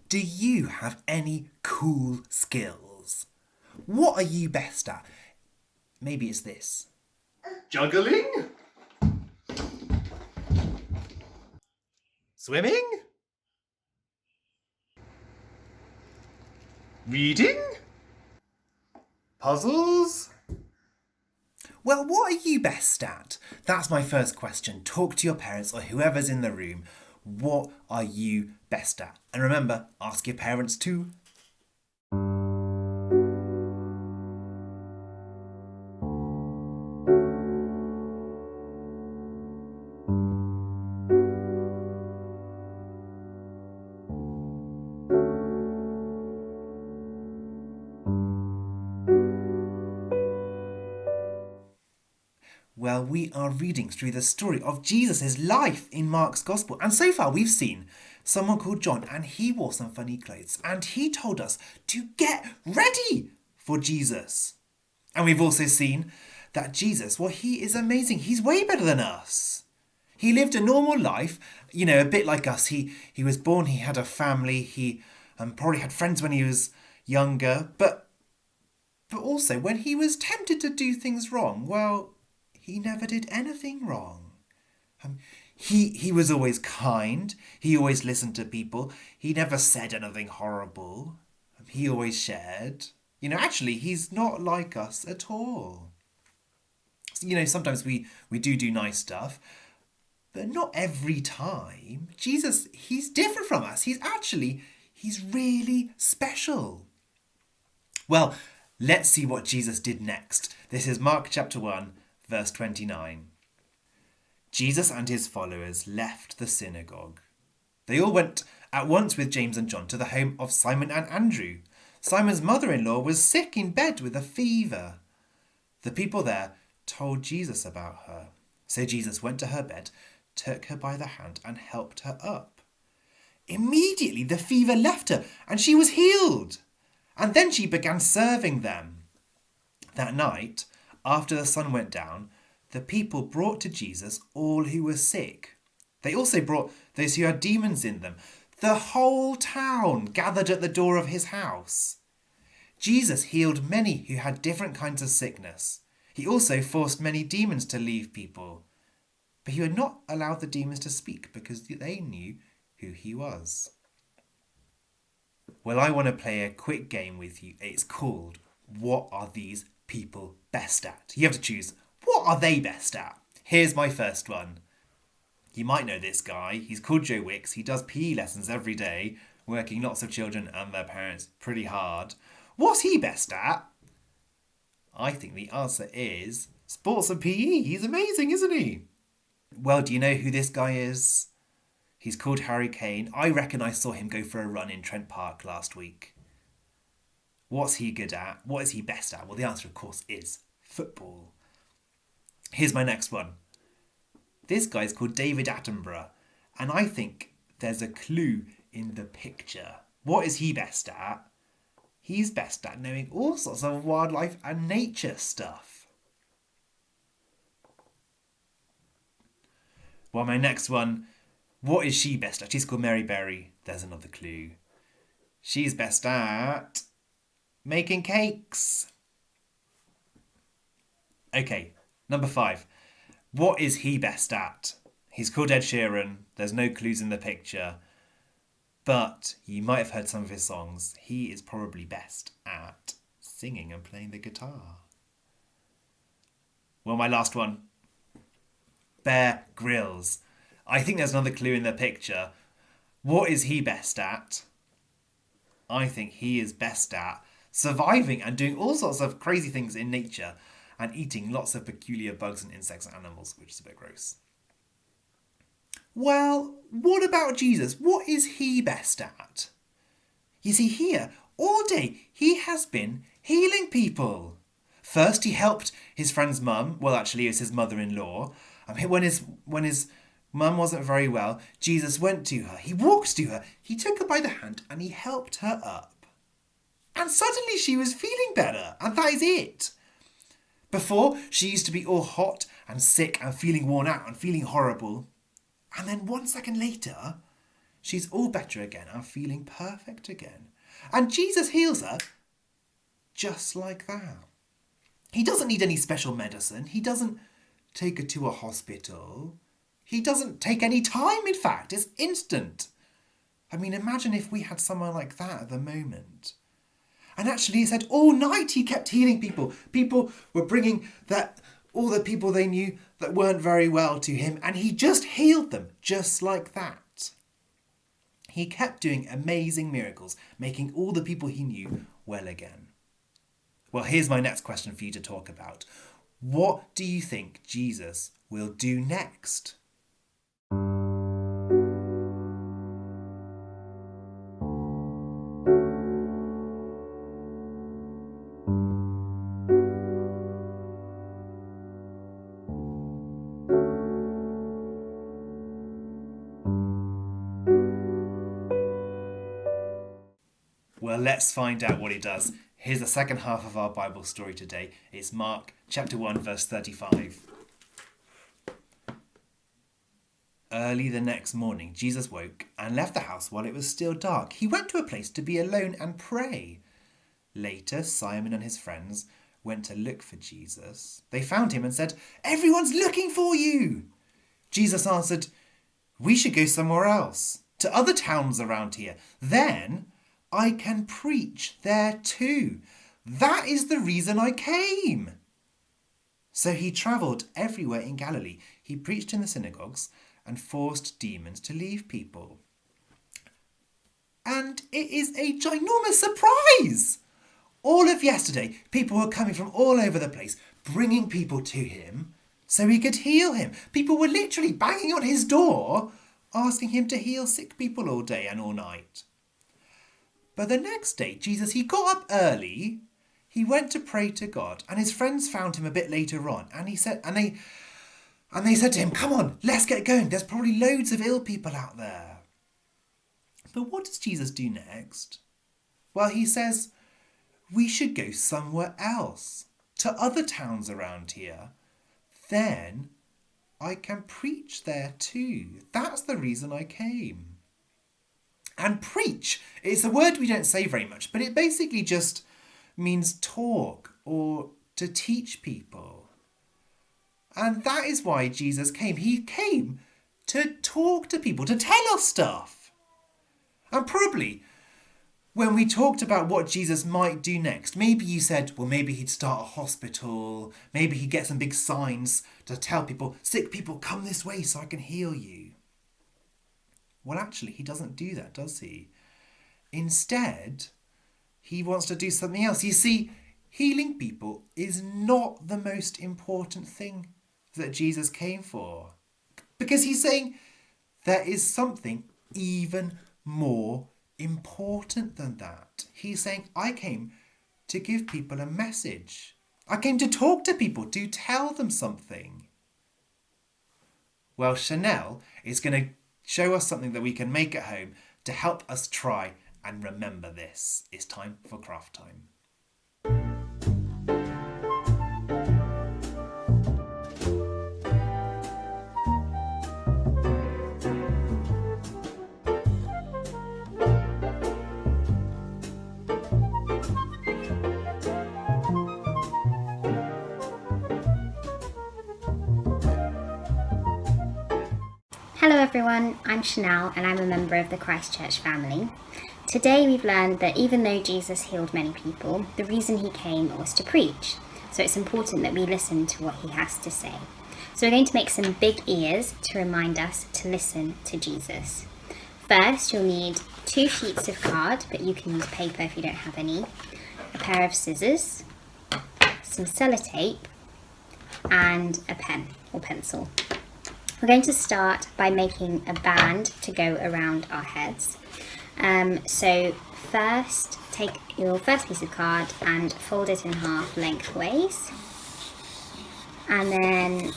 Do you have any cool skills? What are you best at? Maybe it's this. Juggling? Swimming? Reading? Puzzles? Well, what are you best at? That's my first question. Talk to your parents or whoever's in the room. What are you best at? And remember, ask your parents too. Well, we are reading through the story of Jesus' life in Mark's Gospel. And so far, we've seen someone called John, and he wore some funny clothes. And he told us to get ready for Jesus. And we've also seen that Jesus, well, he is amazing. He's way better than us. He lived a normal life, a bit like us. He was born, he had a family, he probably had friends when he was younger. But also, when he was tempted to do things wrong, well, he never did anything wrong. He was always kind. He always listened to people. He never said anything horrible. He always shared. Actually, he's not like us at all. Sometimes we do nice stuff, but not every time. Jesus, he's different from us. He's really special. Well, let's see what Jesus did next. This is Mark chapter 1, verse 29. Jesus and his followers left the synagogue. They all went at once with James and John to the home of Simon and Andrew. Simon's mother-in-law was sick in bed with a fever. The people there told Jesus about her. So Jesus went to her bed, took her by the hand and helped her up. Immediately the fever left her and she was healed. And then she began serving them. That night, after the sun went down, the people brought to Jesus all who were sick. They also brought those who had demons in them. The whole town gathered at the door of his house. Jesus healed many who had different kinds of sickness. He also forced many demons to leave people. But he would not allow the demons to speak because they knew who he was. Well, I want to play a quick game with you. It's called What Are These People Best At? You have to choose, what are they best at? Here's my first one. You might know this guy. He's called Joe Wicks. He does PE lessons every day, working lots of children and their parents pretty hard. What's he best at? I think the answer is sports and PE. He's amazing, isn't he? Well, do you know who this guy is? He's called Harry Kane. I reckon I saw him go for a run in Trent Park last week. What's he good at? What is he best at? Well, the answer, of course, is football. Here's my next one. This guy's called David Attenborough, and I think there's a clue in the picture. What is he best at? He's best at knowing all sorts of wildlife and nature stuff. Well, my next one, what is she best at? She's called Mary Berry. There's another clue. She's best at making cakes. Okay, number 5. What is he best at? He's called Ed Sheeran. There's no clues in the picture. But you might have heard some of his songs. He is probably best at singing and playing the guitar. Well, my last one. Bear Grylls. I think there's another clue in the picture. What is he best at? I think he is best at surviving and doing all sorts of crazy things in nature and eating lots of peculiar bugs and insects and animals, which is a bit gross. Well, what about Jesus? What is he best at? You see, here, all day, he has been healing people. First, he helped his friend's mum. Well, actually, it was his mother-in-law. When his mum wasn't very well, Jesus went to her. He walked to her. He took her by the hand and he helped her up. And suddenly she was feeling better. And that is it. Before, she used to be all hot and sick and feeling worn out and feeling horrible. And then 1 second later, She's all better again and feeling perfect again. And Jesus heals her just like that. He doesn't need any special medicine. He doesn't take her to a hospital. He doesn't take any time, in fact. It's instant. I mean, imagine if we had someone like that at the moment. And actually, he said all night he kept healing people. People were bringing all the people they knew that weren't very well to him, and he just healed them just like that. He kept doing amazing miracles, making all the people he knew well again. Well, here's my next question for you to talk about. What do you think Jesus will do next? Well, let's find out what he does. Here's the second half of our Bible story today. It's Mark chapter 1, verse 35. Early the next morning, Jesus woke and left the house while it was still dark. He went to a place to be alone and pray. Later, Simon and his friends went to look for Jesus. They found him and said, "Everyone's looking for you." Jesus answered, "We should go somewhere else, to other towns around here. Then I can preach there too. That is the reason I came." So he travelled everywhere in Galilee. He preached in the synagogues and forced demons to leave people. And it is a ginormous surprise. All of yesterday, people were coming from all over the place, bringing people to him so he could heal him. People were literally banging on his door, asking him to heal sick people all day and all night. But the next day, Jesus, he got up early, he went to pray to God, and his friends found him a bit later on, and they said to him, "Come on, let's get going. There's probably loads of ill people out there." But what does Jesus do next? Well, he says, we should go somewhere else, to other towns around here. Then I can preach there too. That's the reason I came. And preach, it's a word we don't say very much, but it basically just means talk or to teach people. And that is why Jesus came. He came to talk to people, to tell us stuff. And probably when we talked about what Jesus might do next, maybe you said, well, maybe he'd start a hospital, maybe he'd get some big signs to tell people, sick people, come this way so I can heal you. Well, actually, he doesn't do that, does he? Instead, he wants to do something else. You see, healing people is not the most important thing that Jesus came for. Because he's saying there is something even more important than that. He's saying, I came to give people a message. I came to talk to people, to tell them something. Well, Chanel is going to show us something that we can make at home to help us try and remember this. It's time for craft time. Hello everyone, I'm Chanel and I'm a member of the Christchurch family. Today we've learned that even though Jesus healed many people, the reason he came was to preach. So it's important that we listen to what he has to say. So we're going to make some big ears to remind us to listen to Jesus. First, you'll need 2 sheets of card, but you can use paper if you don't have any, a pair of scissors, some sellotape, and a pen or pencil. We're going to start by making a band to go around our heads. So first, take your first piece of card and fold it in half lengthways. And then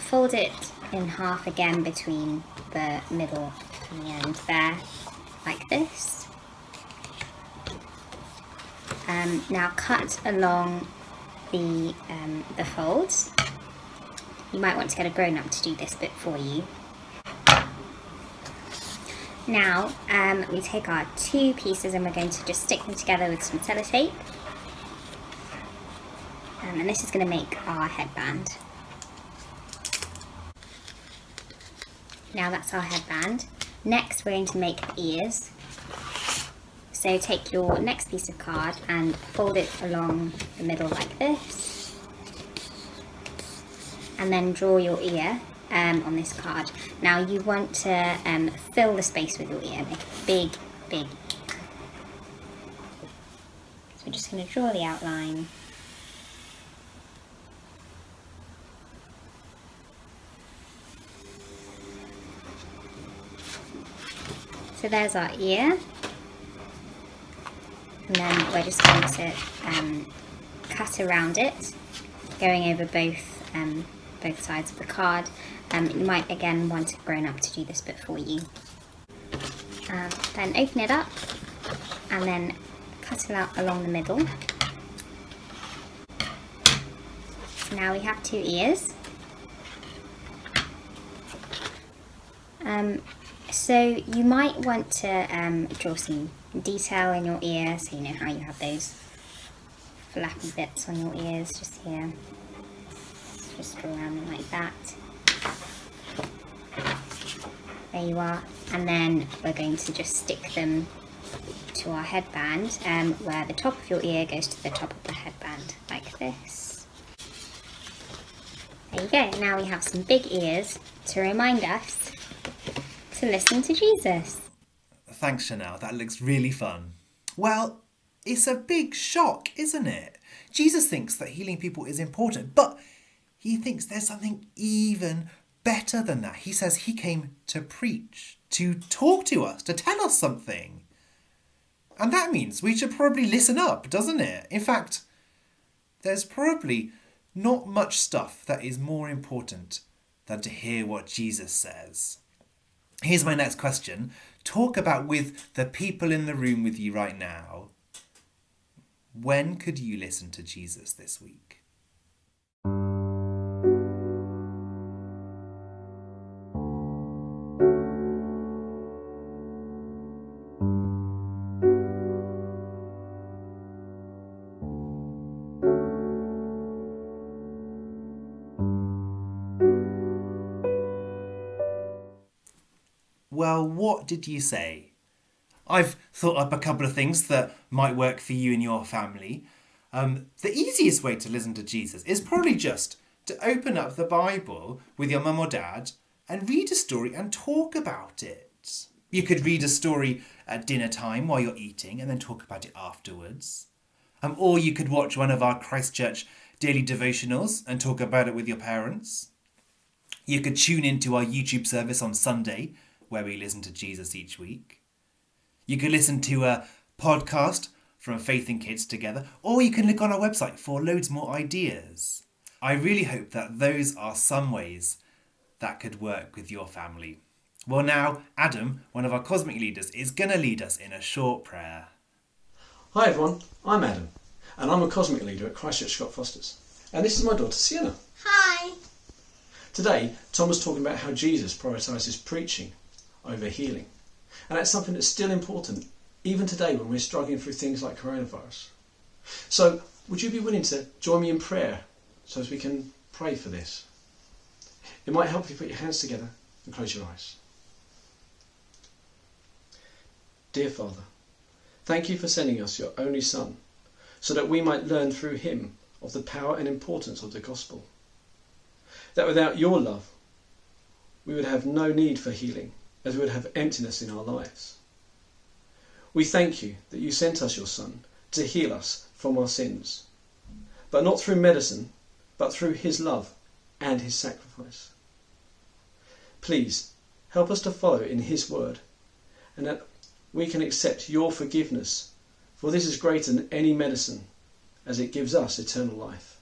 fold it in half again between the middle and the end there, like this. Now cut along the folds. You might want to get a grown-up to do this bit for you. Now, we take our two pieces and we're going to just stick them together with some sellotape. And this is going to make our headband. Now that's our headband. Next we're going to make the ears. So take your next piece of card and fold it along the middle like this. And then draw your ear on this card. Now you want to fill the space with your ear, make a big, big ear. So we're just going to draw the outline. So there's our ear, and then we're just going to cut around it, going over both sides of the card. You might again want a grown-up to do this bit for you. Then open it up, and then cut it out along the middle. So now we have two ears. So you might want to draw some detail in your ear, so you know how you have those flappy bits on your ears just here. Just draw around them like that. There you are. And then we're going to just stick them to our headband, where the top of your ear goes to the top of the headband, like this. There you go. Now we have some big ears to remind us to listen to Jesus. Thanks, Chanel. That looks really fun. Well, it's a big shock, isn't it? Jesus thinks that healing people is important, but he thinks there's something even better than that. He says he came to preach, to talk to us, to tell us something. And that means we should probably listen up, doesn't it? In fact, there's probably not much stuff that is more important than to hear what Jesus says. Here's my next question. Talk about with the people in the room with you right now. When could you listen to Jesus this week? Well, what did you say? I've thought up a couple of things that might work for you and your family. The easiest way to listen to Jesus is probably just to open up the Bible with your mum or dad and read a story and talk about it. You could read a story at dinner time while you're eating and then talk about it afterwards. Or you could watch one of our Christchurch daily devotionals and talk about it with your parents. You could tune into our YouTube service on Sunday, where we listen to Jesus each week. You could listen to a podcast from Faith and Kids Together, or you can look on our website for loads more ideas. I really hope that those are some ways that could work with your family. Well, now, Adam, one of our cosmic leaders, is going to lead us in a short prayer. Hi everyone, I'm Adam, and I'm a cosmic leader at Christchurch Scott Fosters. And this is my daughter Sienna. Hi. Today, Tom was talking about how Jesus prioritises preaching over healing. And that's something that's still important, even today when we're struggling through things like coronavirus. So, would you be willing to join me in prayer so as we can pray for this? It might help if you put your hands together and close your eyes. Dear Father, thank you for sending us your only Son, so that we might learn through him of the power and importance of the gospel. That without your love, we would have no need for healing, as we would have emptiness in our lives. We thank you that you sent us your Son to heal us from our sins, but not through medicine, but through his love and his sacrifice. Please help us to follow in his word, and that we can accept your forgiveness, for this is greater than any medicine, as it gives us eternal life.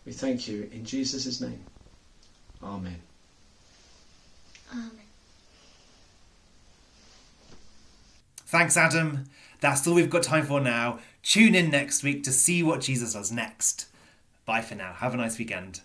We thank you in Jesus' name. Amen. Amen. Thanks, Adam. That's all we've got time for now. Tune in next week to see what Jesus does next. Bye for now. Have a nice weekend.